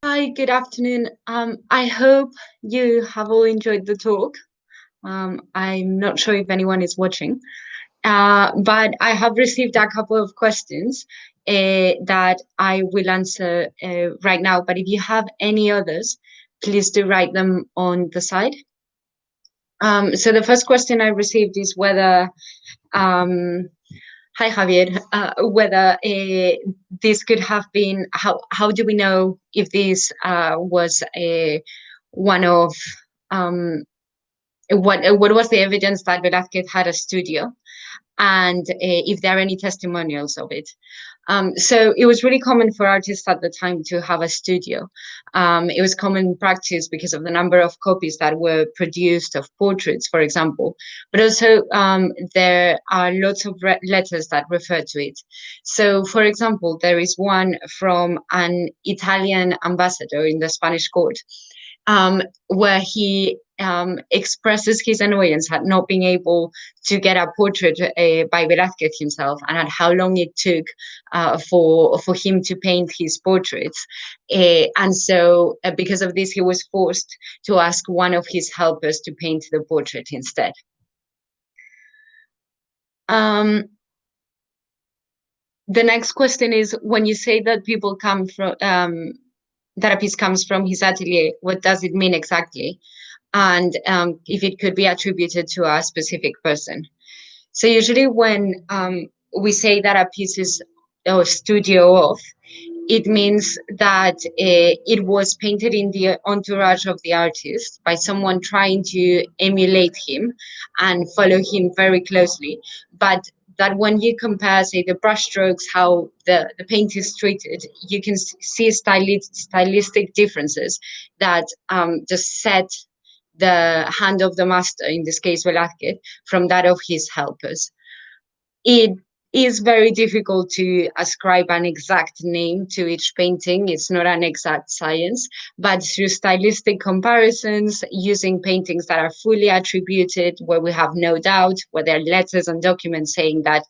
Hi, good afternoon. I hope you have all enjoyed the talk. I'm not sure if anyone is watching, but I have received a couple of questions that I will answer right now. But if you have any others, please do write them on the side. So the first question I received is whether um, hi, Javier. Whether this could have been how do we know if this was one of what was the evidence that Velázquez had a studio, and if there are any testimonials of it. So it was really common for artists at the time to have a studio. It was common practice because of the number of copies that were produced of portraits, for example, but also there are lots of letters that refer to it. So, for example, there is one from an Italian ambassador in the Spanish court, where he expresses his annoyance at not being able to get a portrait by Velázquez himself, and at how long it took for him to paint his portraits. And so, because of this, he was forced to ask one of his helpers to paint the portrait instead. The next question is, when you say that people come from that a piece comes from his atelier, what does it mean exactly? And if it could be attributed to a specific person. So usually when we say that a piece is a studio of, it means that it was painted in the entourage of the artist by someone trying to emulate him and follow him very closely. But that when you compare, say, the brushstrokes, how the paint is treated, you can see stylistic differences that just set the hand of the master, in this case Velázquez, from that of his helpers. It is very difficult to ascribe an exact name to each painting. It's not an exact science, but through stylistic comparisons, using paintings that are fully attributed, where we have no doubt, where there are letters and documents saying that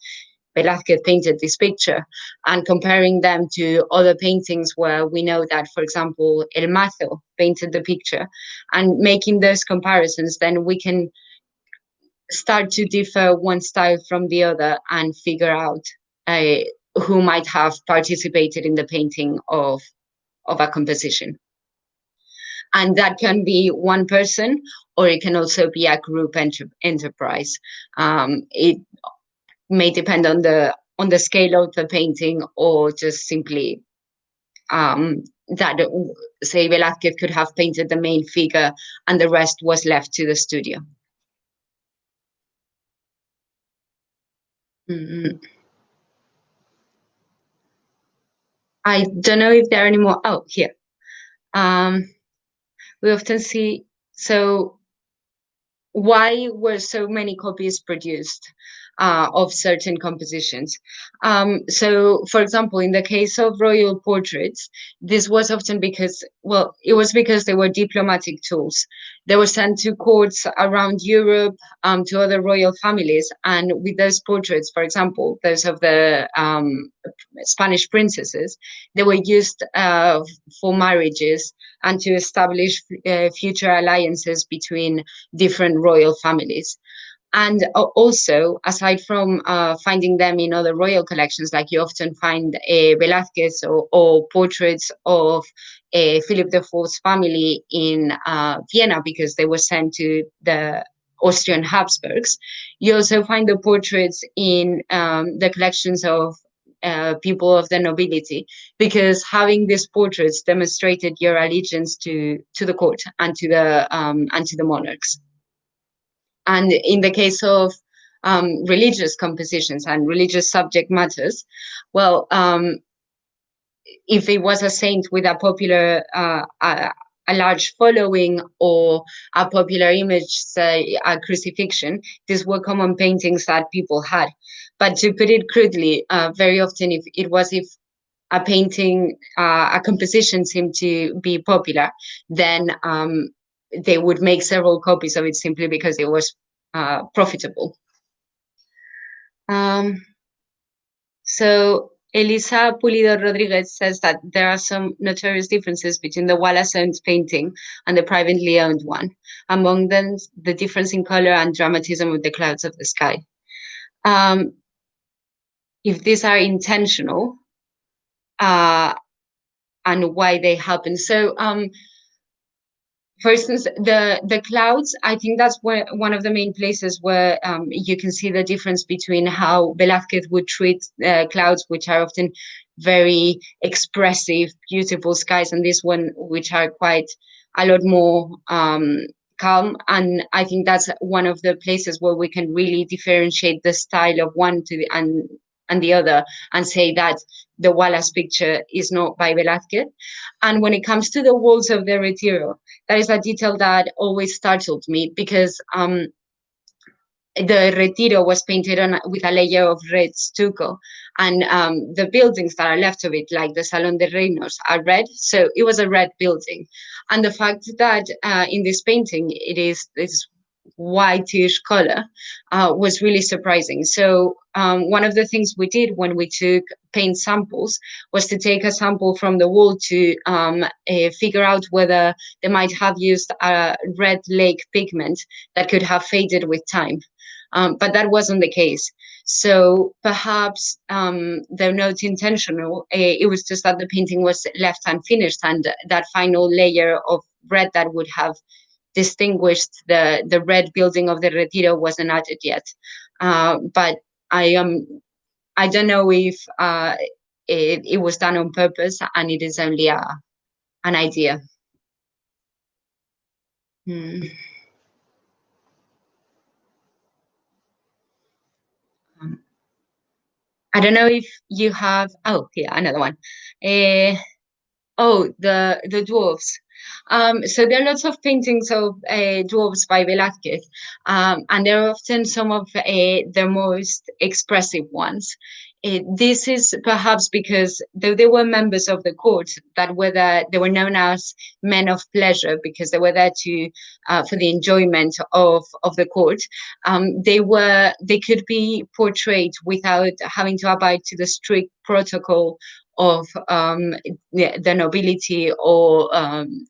Velázquez painted this picture, and comparing them to other paintings where we know that, for example, El Mazo painted the picture, and making those comparisons, then we can start to differ one style from the other and figure out who might have participated in the painting of a composition. And that can be one person, or it can also be a group enterprise. It may depend on the scale of the painting, or just simply that, say, Velázquez could have painted the main figure and the rest was left to the studio. Mm-hmm. I don't know if there are any more. Oh, here. We often see, so why were so many copies produced of certain compositions? So, for example, in the case of royal portraits, this was often because, well, it was because they were diplomatic tools. They were sent to courts around Europe, to other royal families, and with those portraits, for example, those of the Spanish princesses, they were used for marriages and to establish future alliances between different royal families. And also, aside from finding them in other royal collections, like you often find Velázquez or portraits of Philip IV's family in Vienna, because they were sent to the Austrian Habsburgs, you also find the portraits in the collections of people of the nobility, because having these portraits demonstrated your allegiance to the court and to the monarchs. And in the case of religious compositions and religious subject matters, well, if it was a saint with a popular a large following, or a popular image, say a crucifixion, these were common paintings that people had. But to put it crudely, very often if a painting, a composition seemed to be popular, then they would make several copies of it simply because it was profitable. So Elisa Pulido Rodriguez says that there are some notorious differences between the Wallace-owned painting and the privately owned one. Among them, the difference in color and dramatism of the clouds of the sky. If these are intentional, and why they happen. So, for instance, the clouds, I think that's one of the main places where you can see the difference between how Velázquez would treat clouds, which are often very expressive, beautiful skies, and this one, which are quite a lot more calm. And I think that's one of the places where we can really differentiate the style of one to the and the other, and say that the Wallace picture is not by Velázquez. And when it comes to the walls of the Retiro, that is a detail that always startled me, because the Retiro was painted on with a layer of red stucco, and the buildings that are left of it, like the Salón de Reinos, are red. So it was a red building, and the fact that in this painting it is this whitish color was really surprising. So one of the things we did when we took paint samples was to take a sample from the wall to figure out whether they might have used a red lake pigment that could have faded with time. But that wasn't the case. So perhaps they're not intentional. It was just that the painting was left unfinished, and that final layer of red that would have distinguished the red building of the Retiro wasn't added yet. But I don't know if it was done on purpose and it is only an idea. I don't know if you have. Oh, yeah, another one. Oh, the dwarves. So there are lots of paintings of dwarves by Velázquez, and they're often some of the most expressive ones. This is perhaps because though they were members of the court, that they were known as men of pleasure because they were there to for the enjoyment of the court. They could be portrayed without having to abide to the strict protocol of the nobility or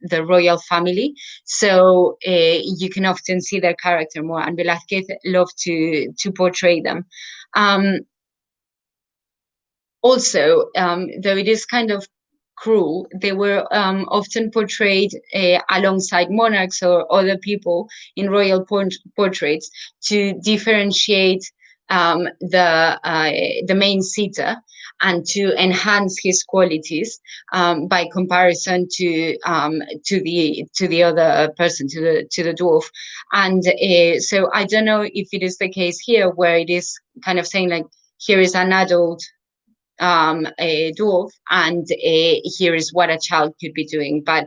the royal family. So you can often see their character more, and Velázquez loved to portray them. Also, though it is kind of cruel, they were often portrayed alongside monarchs or other people in royal portraits to differentiate the main sitter and to enhance his qualities by comparison to the other person, to the dwarf. And so I don't know if it is the case here, where it is kind of saying like, here is an adult a dwarf, and here is what a child could be doing. But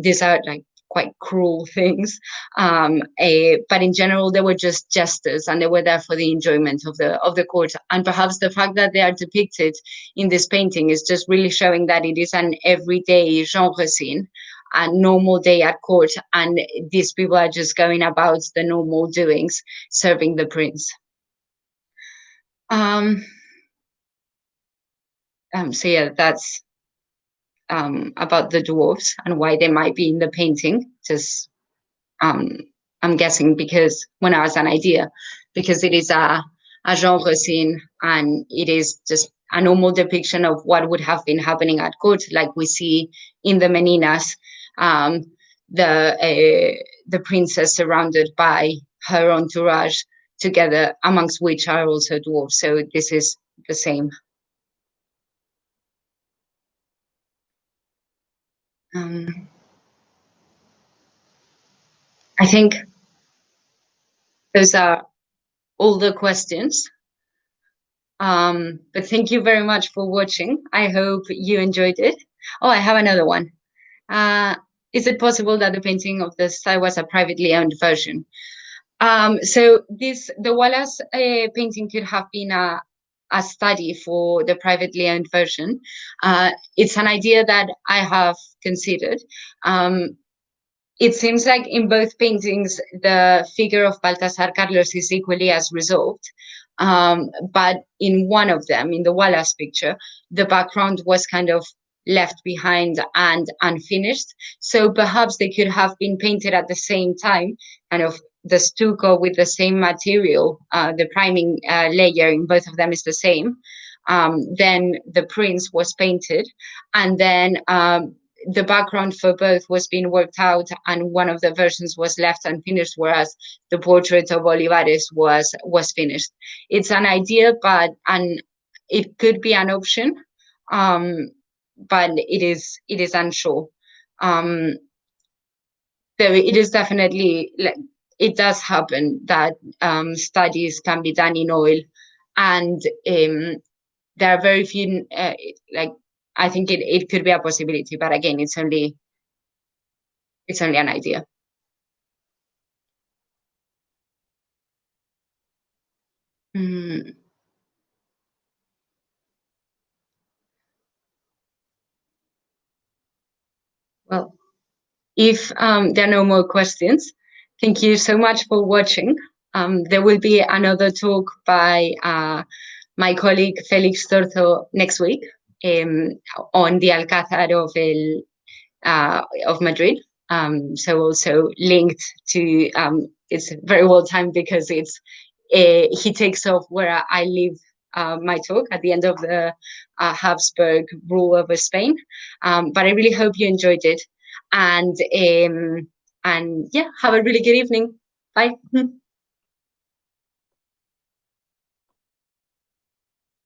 these are like quite cruel things. But in general, they were just jesters, and they were there for the enjoyment of the court. And perhaps the fact that they are depicted in this painting is just really showing that it is an everyday genre scene, a normal day at court, and these people are just going about the normal doings, serving the prince. So yeah, that's about the dwarfs and why they might be in the painting. Just I'm guessing because when I was an idea, because it is a genre scene and it is just a normal depiction of what would have been happening at court, like we see in the Meninas, the princess surrounded by her entourage together, amongst which are also dwarfs. So this is the same. I think those are all the questions. But thank you very much for watching. I hope you enjoyed it. Oh, I have another one. Is it possible that the painting of the style was a privately owned version? So the Wallace painting could have been a study for the privately owned version. It's an idea that I have considered. it seems like in both paintings, the figure of Baltasar Carlos is equally as resolved. But in one of them, in the Wallace picture, the background was kind of left behind and unfinished. So perhaps they could have been painted at the same time, kind of the stucco with the same material, the priming layer in both of them is the same. Then the prince was painted, and then the background for both was being worked out, and one of the versions was left unfinished, whereas the portrait of Olivares was finished. It's an idea, but it could be an option, but it is unsure. It is definitely, like, it does happen that studies can be done in oil, and there are very few, like, I think it could be a possibility, but again, it's only an idea. Mm, well, if there are no more questions, thank you so much for watching. There will be another talk by my colleague Felix Torzo next week, on the Alcázar of Madrid. So also linked to, it's very well timed because he takes off where I leave my talk at the end of the Habsburg rule over Spain. But I really hope you enjoyed it, and yeah, have a really good evening. Bye.